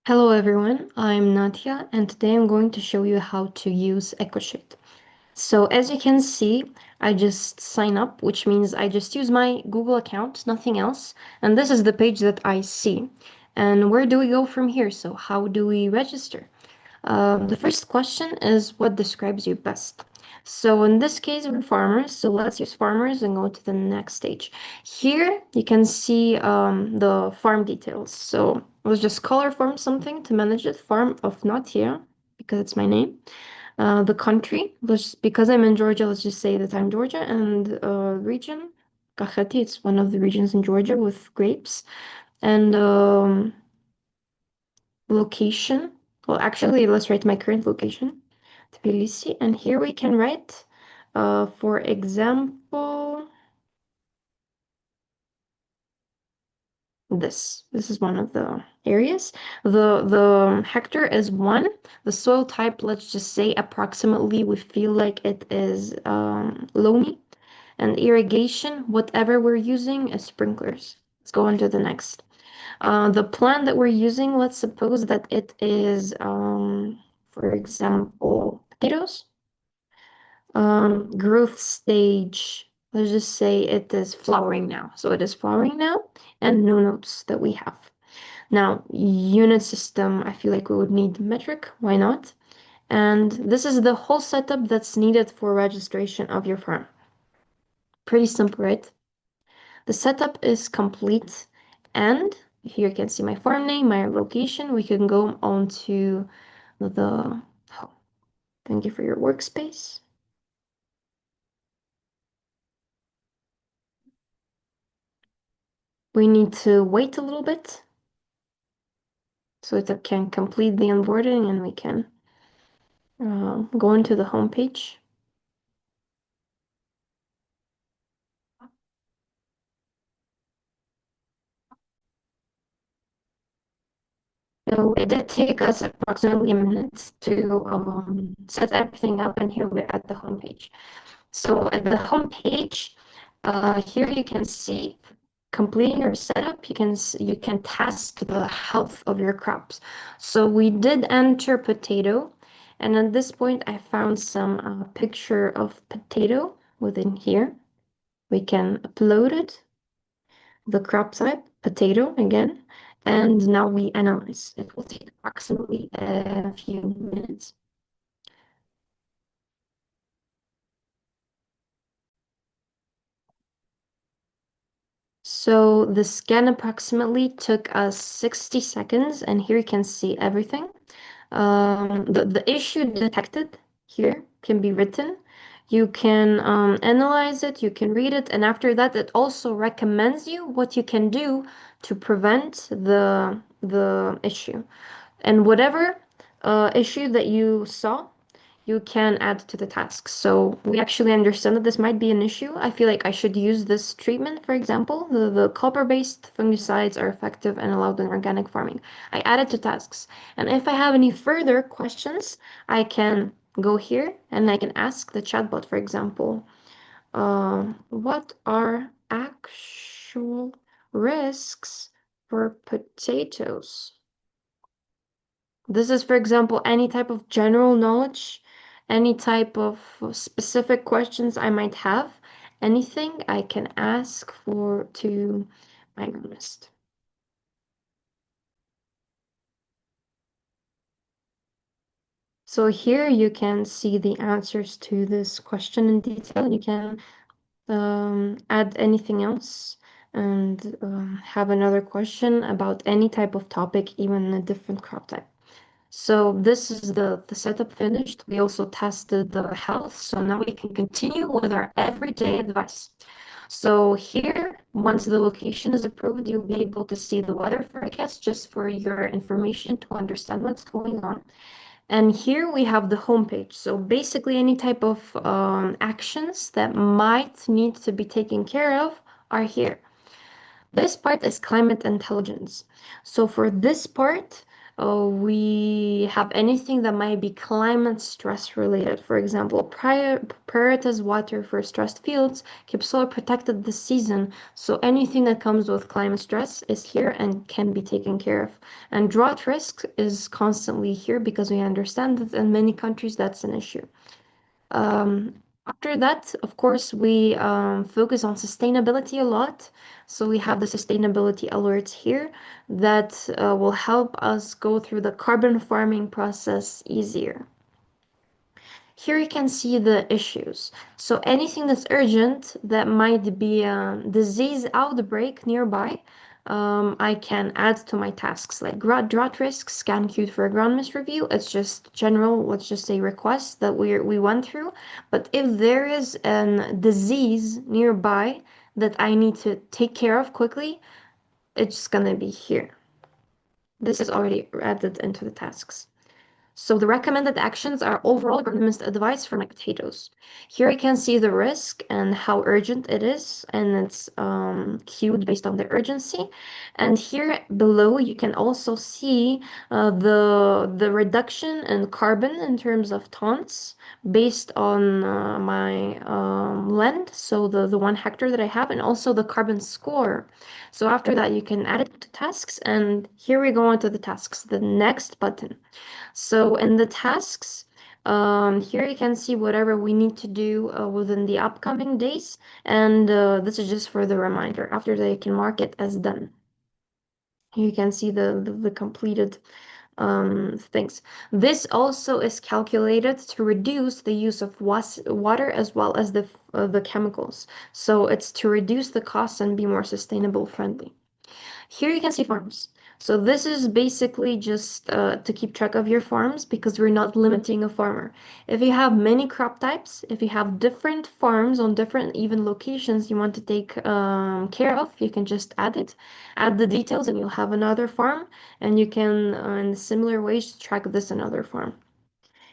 Hello everyone, I'm Nadia and today I'm going to show you how to use EchoSheet. So as you can see, I just sign up, which means I just use my Google account, nothing else. And this is the page that I see. And where do we go from here? So how do we register? The first question is what describes you best? So in this case, we're farmers. So let's use farmers and go to the next stage. Here you can see the farm details. So let's just color farm something to manage it. Farm of not here because it's my name. The country, because I'm in Georgia, let's just say that I'm Georgia and region. Kahati, it's one of the regions in Georgia with grapes. And location. Well, actually, let's write my current location, Tbilisi, and here we can write, for example, this. This is one of the areas. The hectare is one. The soil type, let's just say approximately, we feel like it is loamy. And irrigation, whatever we're using, is sprinklers. Let's go on to the next. The plant that we're using, let's suppose that it is, for example, potatoes. Growth stage, let's just say it is flowering now. So it is flowering now, and no notes that we have. Now, unit system, I feel like we would need metric. Why not? And this is the whole setup that's needed for registration of your farm. Pretty simple, right? The setup is complete, and here you can see my farm name, my location. We can go on to the, oh, thank you for your workspace. We need to wait a little bit so it can complete the onboarding and we can go into the home page. So it did take us approximately a minute to set everything up, and here we're at the home page. So at the home page, here you can see completing your setup. You can test the health of your crops. So we did enter potato, and at this point I found some picture of potato within here. We can upload it, the crop type, potato again, and now we analyze. It will take approximately a few minutes. So the scan approximately took us 60 seconds, and here you can see everything. The issue detected here can be written. You can analyze it, you can read it, and after that, it also recommends you what you can do to prevent the issue. And whatever issue that you saw, you can add to the task. So we actually understand that this might be an issue. I feel like I should use this treatment, for example. The copper-based fungicides are effective and allowed in organic farming. I add it to tasks. And if I have any further questions, I can go here and I can ask the chatbot, for example, what are actual risks for potatoes? This is, for example, any type of general knowledge, any type of specific questions I might have, anything I can ask for to my agronomist. So here you can see the answers to this question in detail. You can add anything else and have another question about any type of topic, even a different crop type. So this is the setup finished. We also tested the health. So now we can continue with our everyday advice. So here, once the location is approved, you'll be able to see the weather forecast just for your information to understand what's going on. And here we have the homepage. So basically any type of actions that might need to be taken care of are here. This part is climate intelligence. So for this part, We have anything that might be climate stress related. For example, prioritize water for stressed fields, keep soil protected this season. So anything that comes with climate stress is here and can be taken care of. And drought risk is constantly here because we understand that in many countries that's an issue. After that, of course, we focus on sustainability a lot. So we have the sustainability alerts here that will help us go through the carbon farming process easier. Here you can see the issues. So anything that's urgent that might be a disease outbreak nearby, I can add to my tasks like drought risk, scan queued for agronomist review. It's just general, let's just say requests that we went through. But if there is a disease nearby that I need to take care of quickly, it's gonna be here. This is already added into the tasks. So the recommended actions are overall agronomist advice for my potatoes. Here you can see the risk and how urgent it is, and it's queued based on the urgency. And here below you can also see the reduction in carbon in terms of tons based on my land, so the 1 hectare that I have, and also the carbon score. So after that you can add it to tasks, and here we go into the tasks, the next button. So in the tasks, here you can see whatever we need to do within the upcoming days, and this is just for the reminder. After that, you can mark it as done. Here you can see the completed things. This also is calculated to reduce the use of water as well as the chemicals. So it's to reduce the costs and be more sustainable friendly. Here you can see farms. So this is basically just to keep track of your farms because we're not limiting a farmer. If you have many crop types, if you have different farms on different even locations you want to take care of, you can just add it, add the details, and you'll have another farm, and you can, in similar ways, track this another farm.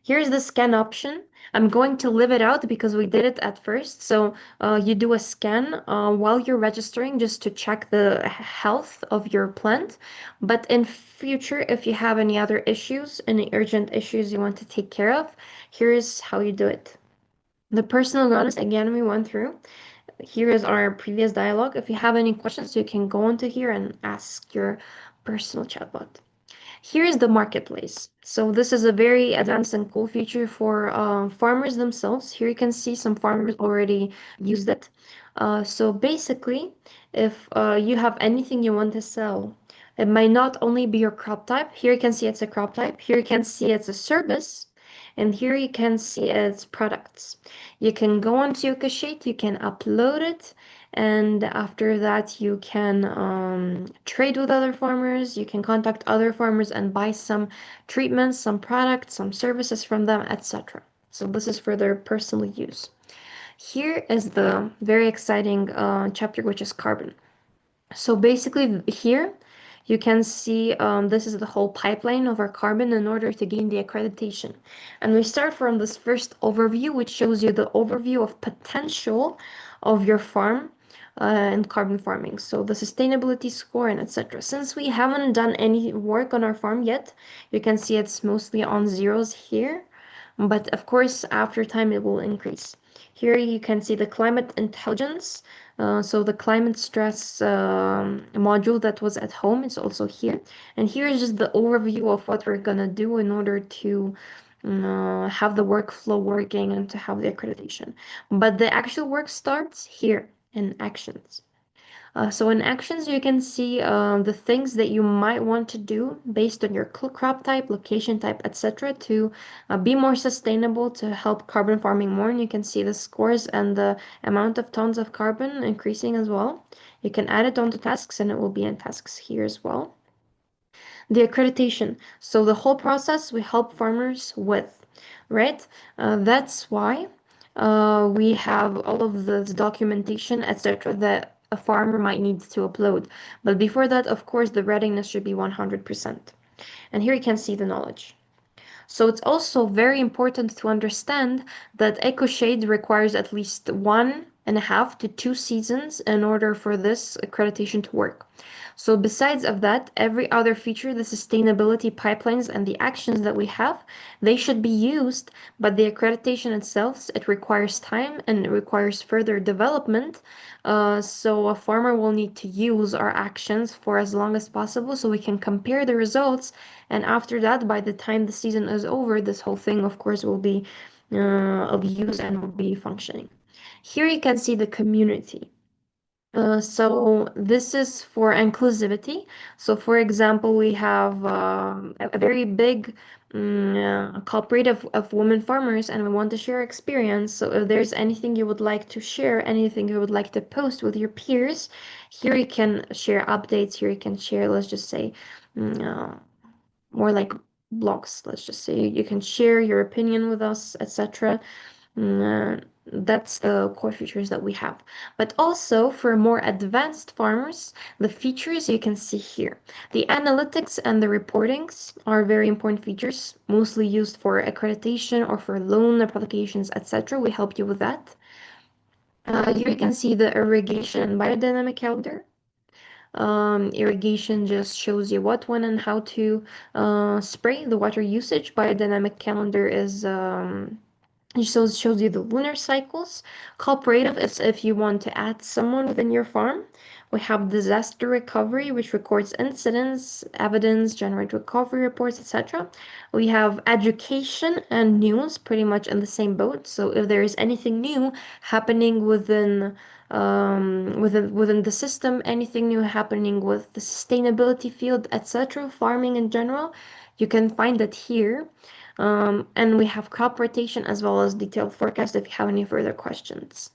Here's the scan option. I'm going to leave it out because we did it at first. So you do a scan while you're registering just to check the health of your plant. But in future, if you have any other issues, any urgent issues you want to take care of, here's how you do it. The personal wellness, again, we went through. Here is our previous dialogue. If you have any questions, you can go into here and ask your personal chatbot. Here is the marketplace. So this is a very advanced and cool feature for farmers themselves. Here you can see some farmers already used it. So basically, if you have anything you want to sell, it might not only be your crop type. Here you can see it's a crop type. Here you can see it's a service. And here you can see its products. You can go onto your sheet, you can upload it, and after that you can trade with other farmers, you can contact other farmers and buy some treatments, some products, some services from them, etc. So this is for their personal use. Here is the very exciting chapter, which is carbon. So basically here you can see this is the whole pipeline of our carbon in order to gain the accreditation. And we start from this first overview, which shows you the overview of potential of your farm and carbon farming. So the sustainability score and etc. Since we haven't done any work on our farm yet, you can see it's mostly on zeros here. But of course, after time, it will increase. Here you can see the climate intelligence. So the climate stress module that was at home is also here. And here is just the overview of what we're gonna do in order to have the workflow working and to have the accreditation. But the actual work starts here in actions. So in actions, you can see the things that you might want to do based on your crop type, location type, etc. to be more sustainable, to help carbon farming more. And you can see the scores and the amount of tons of carbon increasing as well. You can add it onto tasks and it will be in tasks here as well. The accreditation. So the whole process we help farmers with, right? That's why we have all of the documentation, etc., that a farmer might need to upload. But before that, of course, the readiness should be 100%. And here you can see the knowledge. So it's also very important to understand that EcoShade requires at least one and a half to 2 seasons in order for this accreditation to work. So besides of that, every other feature, the sustainability pipelines and the actions that we have, they should be used, but the accreditation itself, it requires time and it requires further development. So a farmer will need to use our actions for as long as possible so we can compare the results. And after that, by the time the season is over, this whole thing, of course, will be of use and will be functioning. Here you can see the community. So this is for inclusivity. So for example, we have a very big cooperative of women farmers and we want to share experience. So if there's anything you would like to share, anything you would like to post with your peers, here you can share updates, here you can share, let's just say, mm, uh, more like blogs, let's just say. You can share your opinion with us, etc. That's the core features that we have. But also for more advanced farmers, the features you can see here. The analytics and the reportings are very important features, mostly used for accreditation or for loan applications, etc. We help you with that. Here you can see the irrigation and biodynamic calendar. Irrigation just shows you what, when, and how to spray the water usage. Biodynamic calendar is it shows you the lunar cycles. Cooperative is if you want to add someone within your farm. We have disaster recovery, which records incidents, evidence, generate recovery reports, etc. We have education and news, pretty much in the same boat. So if there is anything new happening within the system, anything new happening with the sustainability field, etc., farming in general, you can find it here. And we have crop rotation as well as detailed forecast if you have any further questions.